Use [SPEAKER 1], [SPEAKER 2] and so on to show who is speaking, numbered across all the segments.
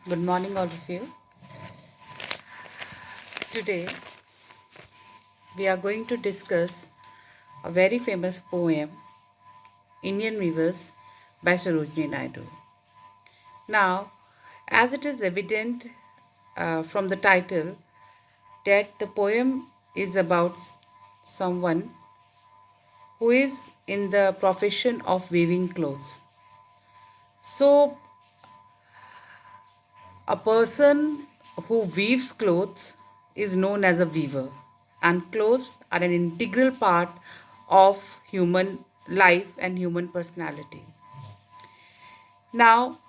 [SPEAKER 1] Good morning, all of you. Today, we are going to discuss a very famous poem, Indian Weavers, by Sarojini Naidu. Now, as it is evident from the title that the poem is about someone who is in the profession of weaving clothes. So, a person who weaves clothes is known as a weaver, and clothes are an integral part of human life and human personality. Now,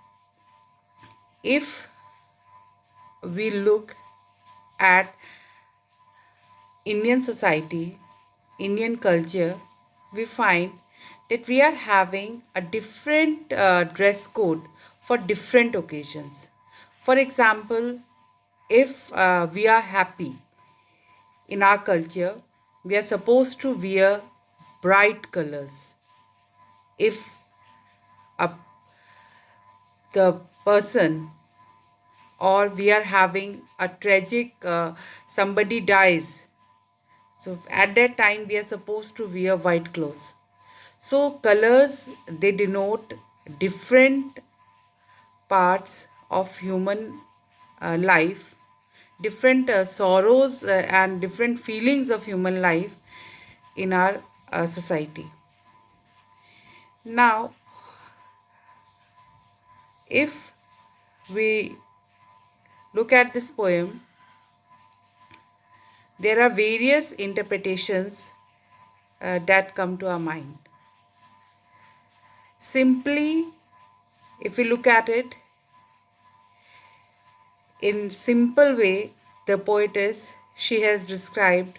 [SPEAKER 1] if we look at Indian society, Indian culture, we find that we are having a different dress code for different occasions. For example, if we are happy in our culture, we are supposed to wear bright colors. If a, the person or we are having a tragic somebody dies, so at that time we are supposed to wear white clothes. So colors, they denote different parts of human life, different sorrows and different feelings of human life in our society. Now, if we look at this poem, there are various interpretations that come to our mind. Simply, if we look at it in simple way, the poetess, she has described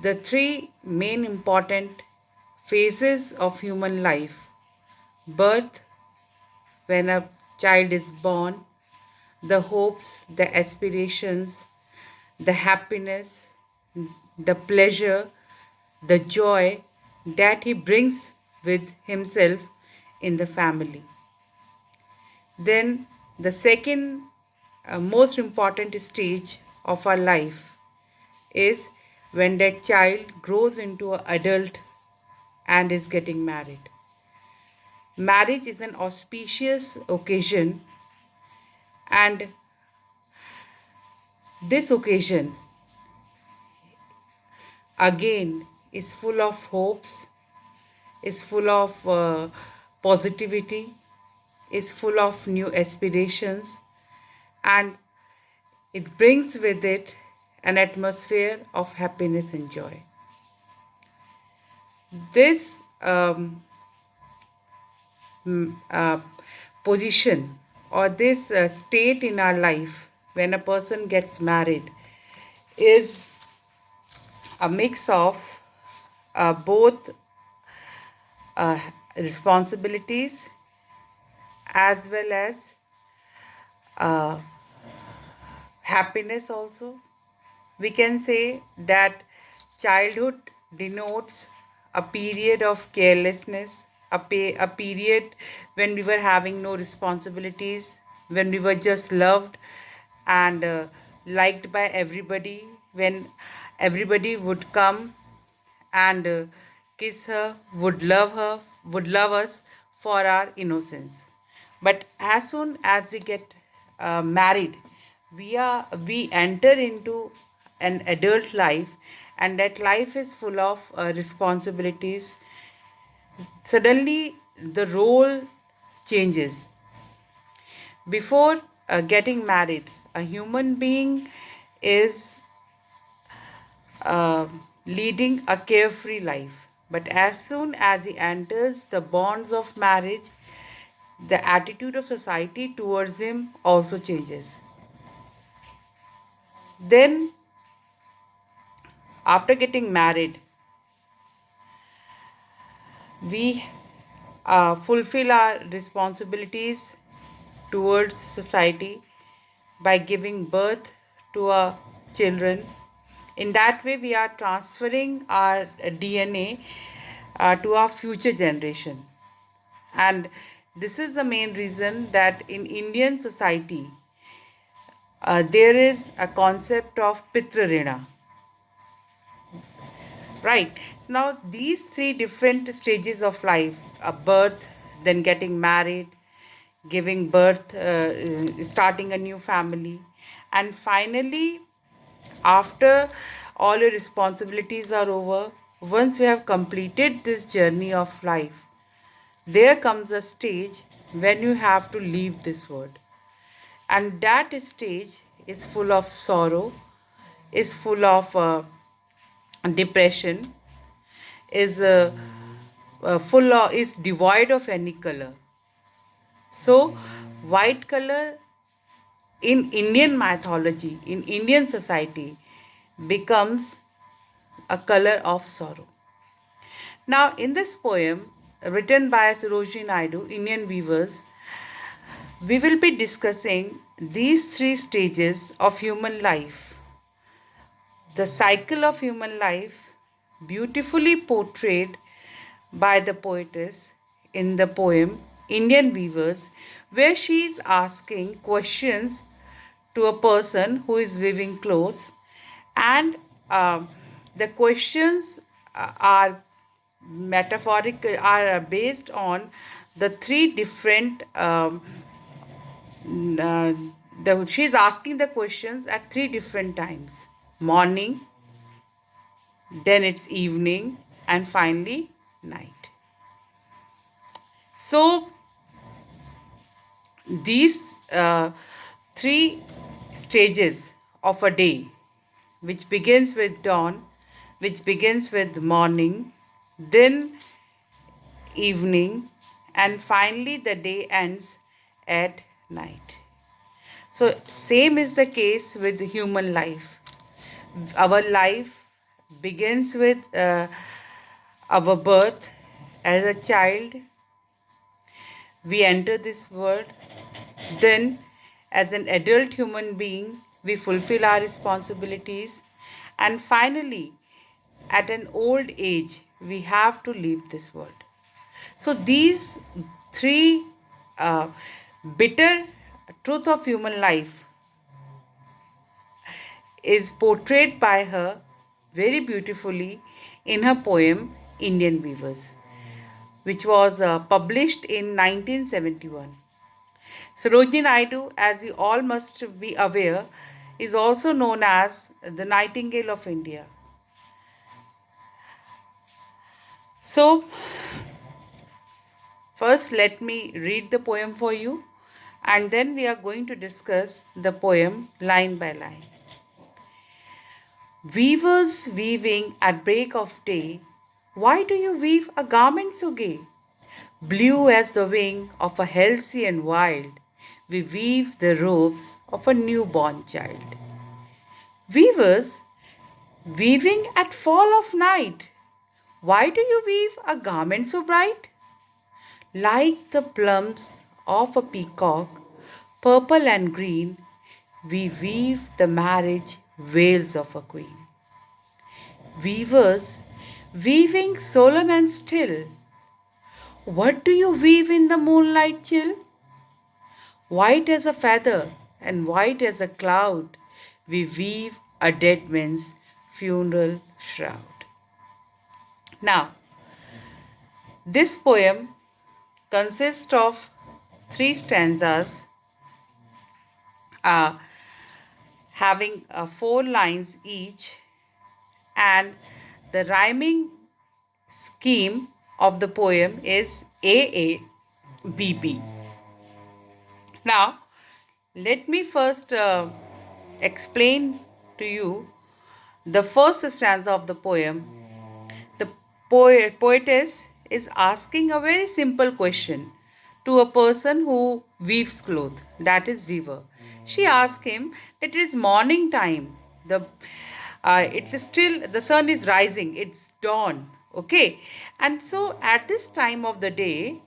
[SPEAKER 1] the three main important phases of human life: birth, when a child is born, the hopes, the aspirations, the happiness, the pleasure, the joy that he brings with himself in the family. Then, the second most important stage of our life is when that child grows into an adult and is getting married. Marriage is an auspicious occasion, and this occasion again is full of hopes, is full of positivity, is full of new aspirations, and it brings with it an atmosphere of happiness and joy. This uh, position or this state in our life when a person gets married is a mix of both uh, responsibilities as well as happiness also. We can say that childhood denotes a period of carelessness, a period when we were having no responsibilities, when we were just loved and liked by everybody, when everybody would come and kiss her, would love us for our innocence. But as soon as we get married, we enter into an adult life, and that life is full of responsibilities. Suddenly, the role changes. Before getting married, a human being is leading a carefree life. But as soon as he enters the bonds of marriage, the attitude of society towards him also changes. Then, after getting married, we fulfill our responsibilities towards society by giving birth to our children. In that way, we are transferring our DNA to our future generation. And this is the main reason that in Indian society, there is a concept of Pitrarina, right? So now these three different stages of life, a birth, then getting married, giving birth, starting a new family, and finally, after all your responsibilities are over, once you have completed this journey of life, there comes a stage when you have to leave this world. And that stage is full of sorrow, is full of depression, is is devoid of any color. So, white color in Indian mythology, in Indian society, becomes a color of sorrow. Now, in this poem written by Sarojini Naidu, Indian weavers, we will be discussing these three stages of human life. The cycle of human life, beautifully portrayed by the poetess in the poem Indian Weavers, where she is asking questions to a person who is weaving clothes, and the questions are are based on the three different uh, she's asking the questions at three different times: morning, then it's evening, and finally night. So these three stages of a day, which begins with dawn, which begins with morning, then evening, and finally the day ends at night. So same is the case with human life. Our life begins with our birth. As a child, we enter this world. Then, as an adult human being, we fulfill our responsibilities. And finally, at an old age, we have to leave this world. So, these three uh, bitter truth of human life is portrayed by her very beautifully in her poem Indian Weavers, which was published in 1971. Sarojini Naidu, as you all must be aware, is also known as the Nightingale of India. So, first let me read the poem for you, and then we are going to discuss the poem line by line. Weavers weaving at break of day, why do you weave a garment so gay? Blue as the wing of a halcyon wild, we weave the robes of a newborn child. Weavers, weaving at fall of night, why do you weave a garment so bright? Like the plumes of a peacock, purple and green, we weave the marriage veils of a queen. Weavers, weaving solemn and still, what do you weave in the moonlight chill? White as a feather and white as a cloud, we weave a dead man's funeral shroud. Now, this poem consists of three stanzas uh, having four lines each, and the rhyming scheme of the poem is AABB. Now, let me first explain to you the first stanza of the poem. The poetess is asking a very simple question to a person who weaves cloth, that is weaver. She asks him that it is morning time. It's still the sun is rising. It's dawn. Okay, and so at this time of the day,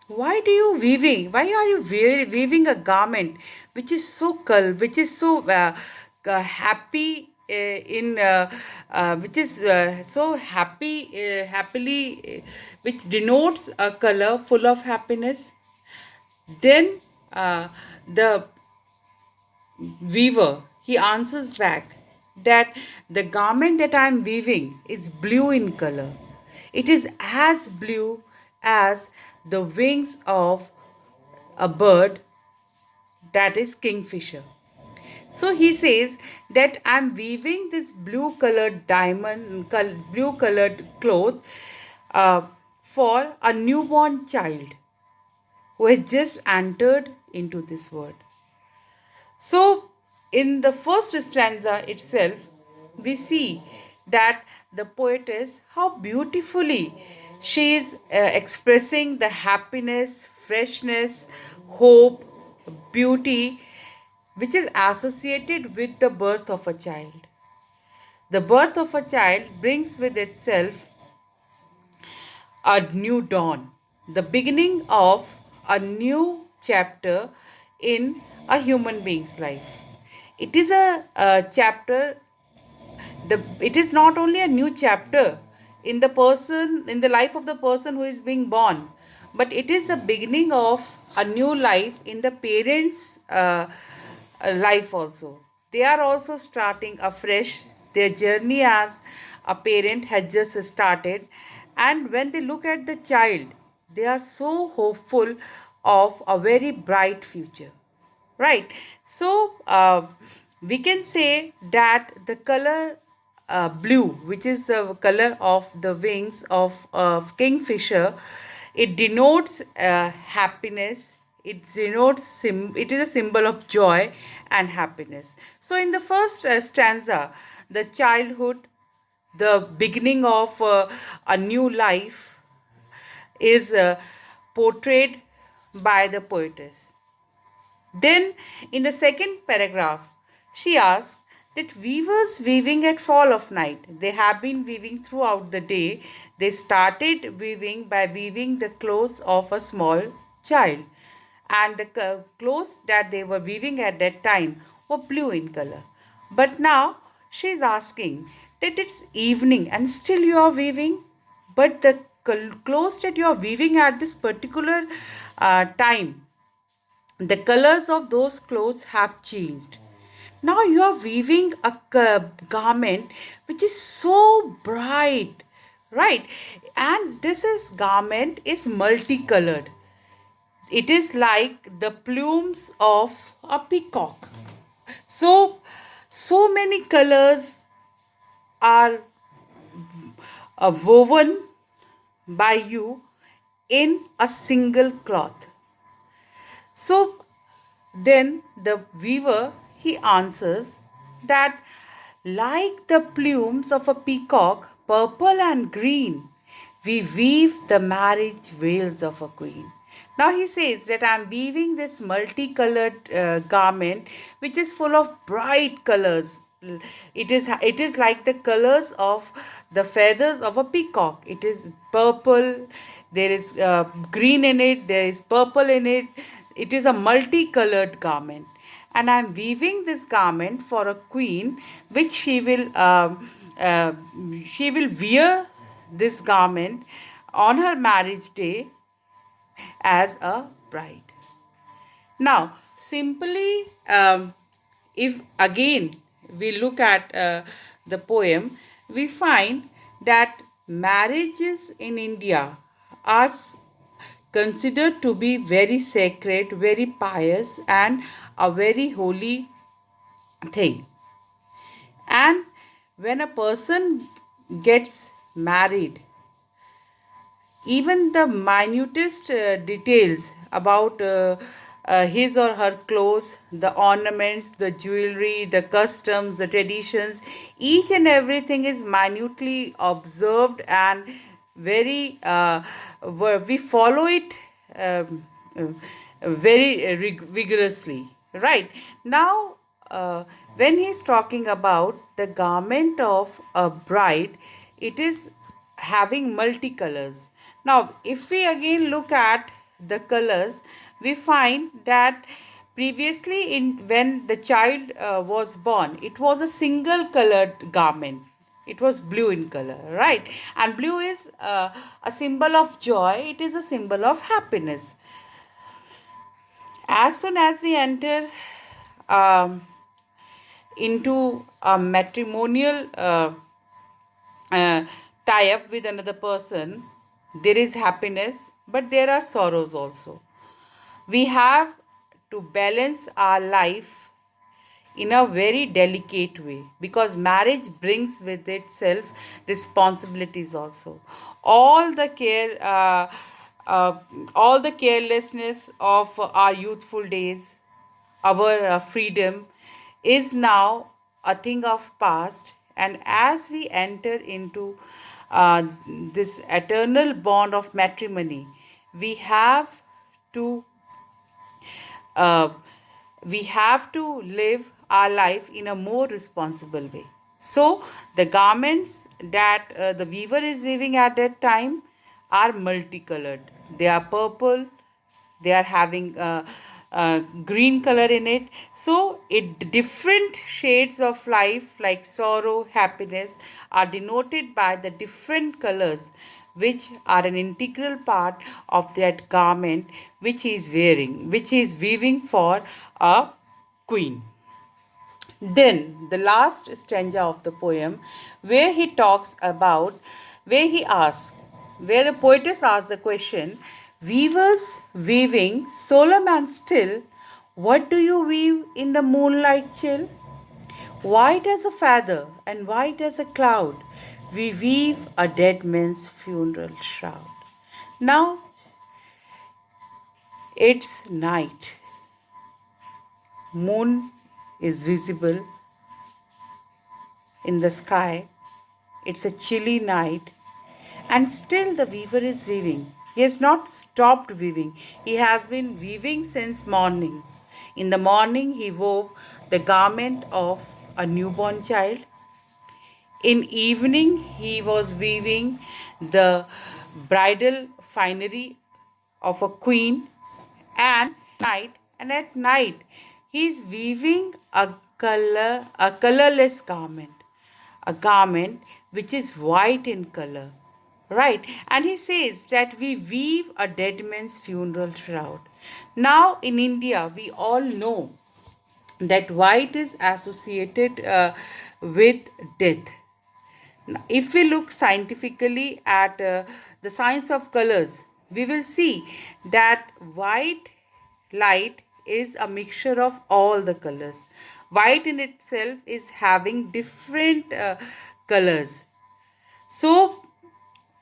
[SPEAKER 1] why do you weaving? Why are you weaving a garment which is so cull, which is so happy in which is so happily, which denotes a color full of happiness? Then the weaver, he answers back that the garment that I am weaving is blue in color. It is as blue as the wings of a bird, that is kingfisher. So he says that I'm weaving this blue colored cloth uh, for a newborn child who has just entered into this world. So, in the first stanza itself, we see that the poetess, how beautifully she is expressing the happiness, freshness, hope, beauty, which is associated with the birth of a child. The birth of a child brings with itself a new dawn, the beginning of a new chapter in a human being's life. It is a chapter, it is not only a new chapter in the life of the person who is being born, but it is a beginning of a new life in the parents' life also. They are also starting afresh. Their journey as a parent has just started, and when they look at the child, they are so hopeful of a very bright future, right? So we can say that the color blue, which is the color of the wings of kingfisher, it denotes happiness. It is a symbol of joy and happiness. So in the first stanza, the childhood, the beginning of a new life, is portrayed by the poetess. Then, in the second paragraph, she asks that weavers weaving at fall of night. They have been weaving throughout the day. They started weaving by weaving the clothes of a small child. And the clothes that they were weaving at that time were blue in color. But now she is asking that it's evening and still you are weaving, but the clothes that you are weaving at this particular time, the colors of those clothes have changed. Now you are weaving a garment which is so bright, right? And this is garment is multicolored. It is like the plumes of a peacock. So many colors are woven by you in a single cloth. So then the weaver, he answers that like the plumes of a peacock, purple and green, we weave the marriage veils of a queen. Now he says that I am weaving this multicolored garment which is full of bright colors. It is like the colors of the feathers of a peacock. It is purple, there is green in it, there is purple in it. It is a multicolored garment, and I am weaving this garment for a queen, which uh, she will wear this garment on her marriage day as a bride. Now, simply, if again we look at the poem, we find that marriages in India are considered to be very sacred, very pious, and a very holy thing. And when a person gets married, even the minutest details about his or her clothes, the ornaments, the jewelry, the customs, the traditions, each and everything is minutely observed and very, we follow it very vigorously. Right now, when he's talking about the garment of a bride, it is having multicolors. Now, if we again look at the colors, we find that previously, in when the child was born, it was a single colored garment. It was blue in color, right? And blue is a symbol of joy. It is a symbol of happiness. As soon as we enter into a matrimonial uh, tie up with another person, there is happiness, but there are sorrows also. We have to balance our life in a very delicate way, because marriage brings with itself responsibilities also. All the care uh, all the carelessness of our youthful days, our freedom, is now a thing of past. And as we enter into this eternal bond of matrimony, we have to uh, we have to live our life in a more responsible way. So, the garments that the weaver is weaving at that time are multicolored. They are purple, they are having green color in it. So, different shades of life like sorrow, happiness are denoted by the different colors, which are an integral part of that garment which he is wearing, which he is weaving for a queen. Then the last stanza of the poem, where he talks about, where he asks, where the poetess asks the question, weavers weaving, solemn and still, what do you weave in the moonlight chill? White as a feather and white as a cloud, we weave a dead man's funeral shroud. Now it's night, moon is visible in the sky. It's a chilly night, and still the weaver is weaving. He has not stopped weaving. He has been weaving since morning. In the morning, he wove the garment of a newborn child. In evening, he was weaving the bridal finery of a queen. And at night, he is weaving a colorless garment, a garment which is white in color, right? And he says that we weave a dead man's funeral shroud. Now in India, we all know that white is associated with death. If we look scientifically at the science of colors, we will see that white light is a mixture of all the colors. White in itself is having different colors. So,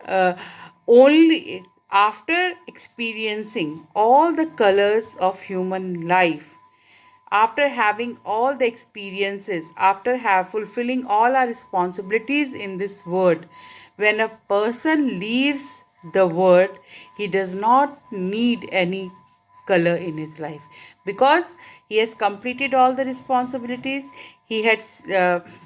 [SPEAKER 1] uh, only after experiencing all the colors of human life, after having all the experiences, after have fulfilling all our responsibilities in this world, when a person leaves the world, he does not need any color in his life, because he has completed all the responsibilities. He has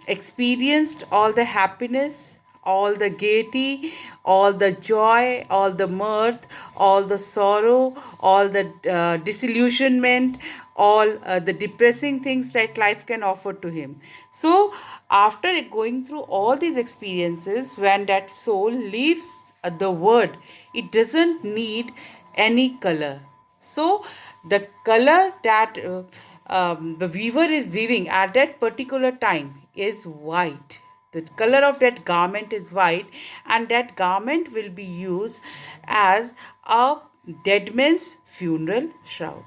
[SPEAKER 1] experienced all the happiness, all the gaiety, all the joy, all the mirth, all the sorrow, all the disillusionment, all the depressing things that life can offer to him. So, after going through all these experiences, when that soul leaves the world, it doesn't need any color. So, the color that the weaver is weaving at that particular time is white. The color of that garment is white, and that garment will be used as a dead man's funeral shroud.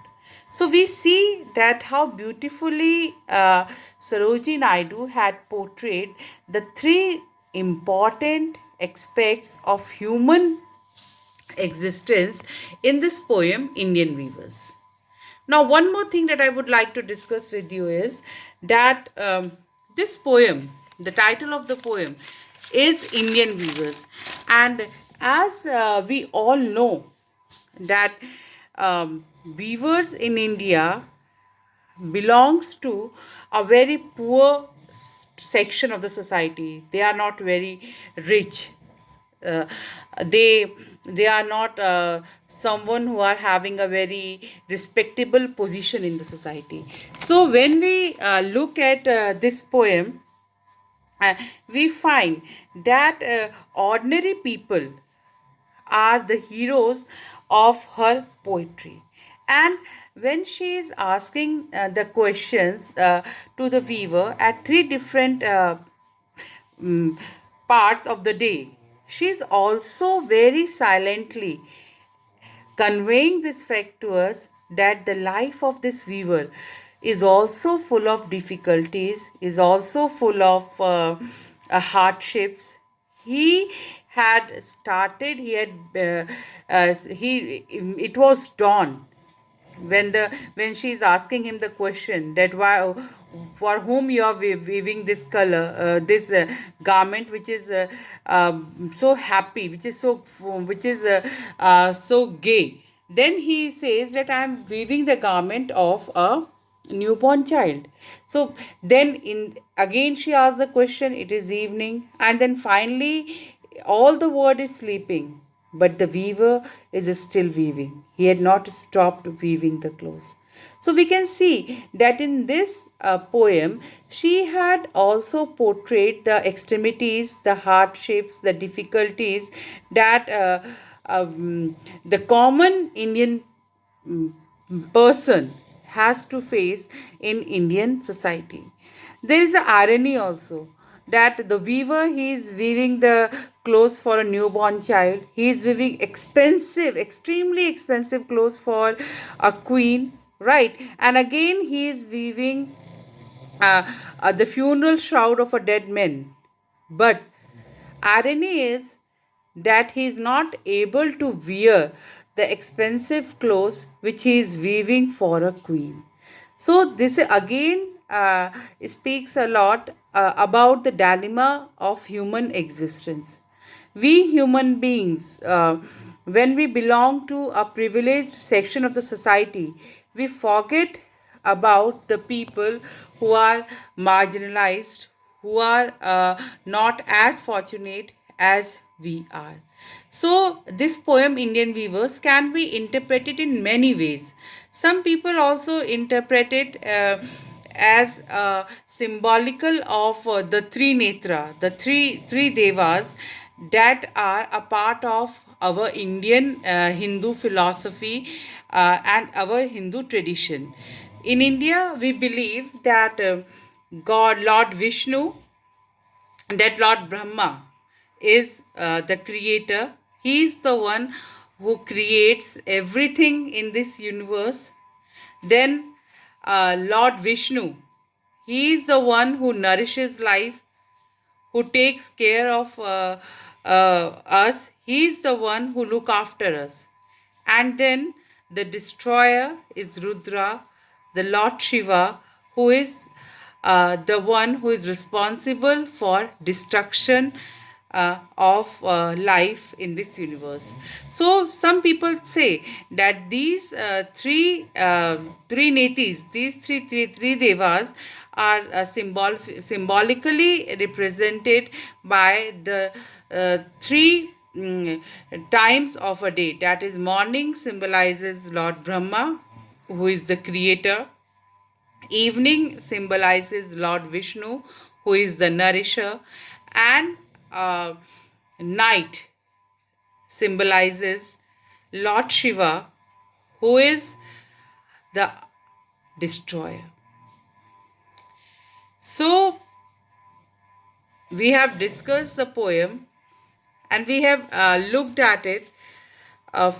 [SPEAKER 1] So we see that how beautifully Sarojini Naidu had portrayed the three important aspects of human existence in this poem, Indian Weavers. Now, one more thing that I would like to discuss with you is that this poem, the title of the poem, is Indian Weavers. And as we all know, that weavers in India belongs to a very poor section of the society. They are not very rich. Uh, they are not someone who are having a very respectable position in the society. So when we look at this poem, we find that ordinary people are the heroes of her poetry. And when she is asking the questions to the weaver at three different mm, parts of the day, she is also very silently conveying this fact to us that the life of this weaver is also full of difficulties, is also full of hardships. He had started, he had, he, it was dawn when she is asking him the question that why, for whom you are weaving this color, this garment which is so happy, which is so gay. Then he says that I am weaving the garment of a newborn child. So then in again she asks the question, it is evening, and then finally all the world is sleeping, but the weaver is still weaving. He had not stopped weaving the clothes. So we can see that in this poem, she had also portrayed the extremities, the hardships, the difficulties that the common Indian mm, person has to face in Indian society. There is a irony also that the weaver, he is weaving the clothes for a newborn child. He is weaving expensive, extremely expensive clothes for a queen, right? And again he is weaving the funeral shroud of a dead man. But irony is that he is not able to wear the expensive clothes which he is weaving for a queen. So, this again speaks a lot about the dilemma of human existence. We human beings, when we belong to a privileged section of the society, we forget about the people who are marginalized, who are not as fortunate as we are. So, this poem, Indian Weavers, can be interpreted in many ways. Some people also interpret it as symbolical of the three netra, the three devas that are a part of our Indian Hindu philosophy and our Hindu tradition. In India, we believe that God, Lord Vishnu, that Lord Brahma is the creator. He is the one who creates everything in this universe. Then Lord Vishnu, he is the one who nourishes life, who takes care of us. He is the one who look after us. And then the destroyer is Rudra, the Lord Shiva, who is the one who is responsible for destruction of life in this universe. So some people say that these three netis, these three devas are symbolically represented by the three times of a day. That is, morning symbolizes Lord Brahma, who is the creator. Evening symbolizes Lord Vishnu, who is the nourisher, and night symbolizes Lord Shiva, who is the destroyer. So, we have discussed the poem and we have looked at it uh,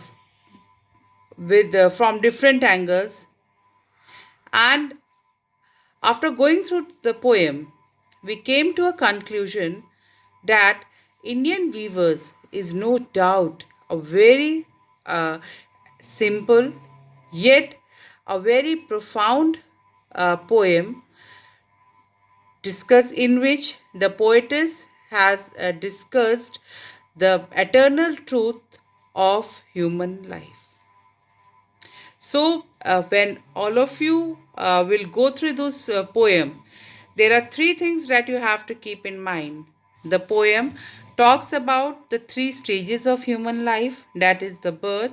[SPEAKER 1] with from different angles, and after going through the poem, we came to a conclusion that Indian Weavers is no doubt a very simple yet a very profound poem in which the poetess has discussed the eternal truth of human life. So, when all of you will go through this poem, there are three things that you have to keep in mind. The poem talks about the three stages of human life, that is, the birth,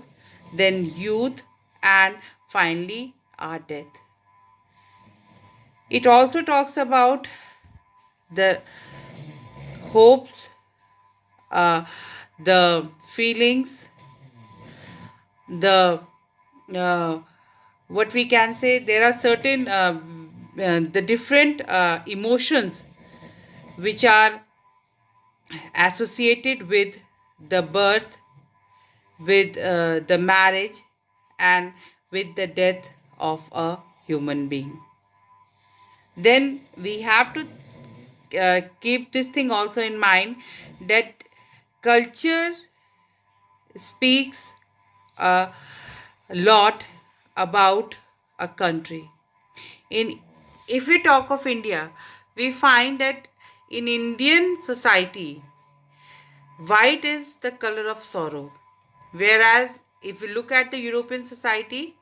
[SPEAKER 1] then youth, and finally, our death. It also talks about the hopes, uh, the feelings, the uh, what we can say, there are certain the different emotions which are associated with the birth, with the marriage, and with the death of a human being. Then we have to keep this thing also in mind, that culture speaks a lot about a country. In If we talk of India, we find that in Indian society, white is the color of sorrow. Whereas if we look at the European society,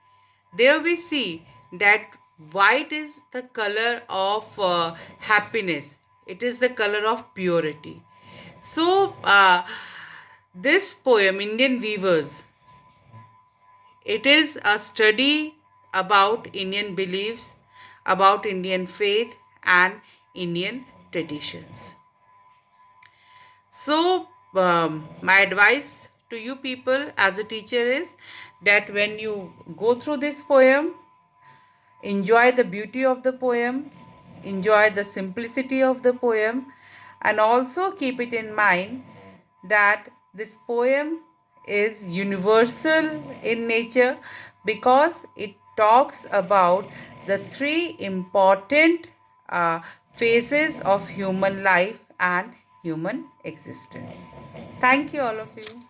[SPEAKER 1] there we see that white is the color of happiness. It is the color of purity. So, this poem, Indian Weavers, it is a study about Indian beliefs, about Indian faith, and Indian traditions. So, my advice to you people as a teacher is that when you go through this poem, enjoy the beauty of the poem, enjoy the simplicity of the poem, and also keep it in mind that this poem is universal in nature because it talks about the three important phases of human life and human existence. Thank you, all of you.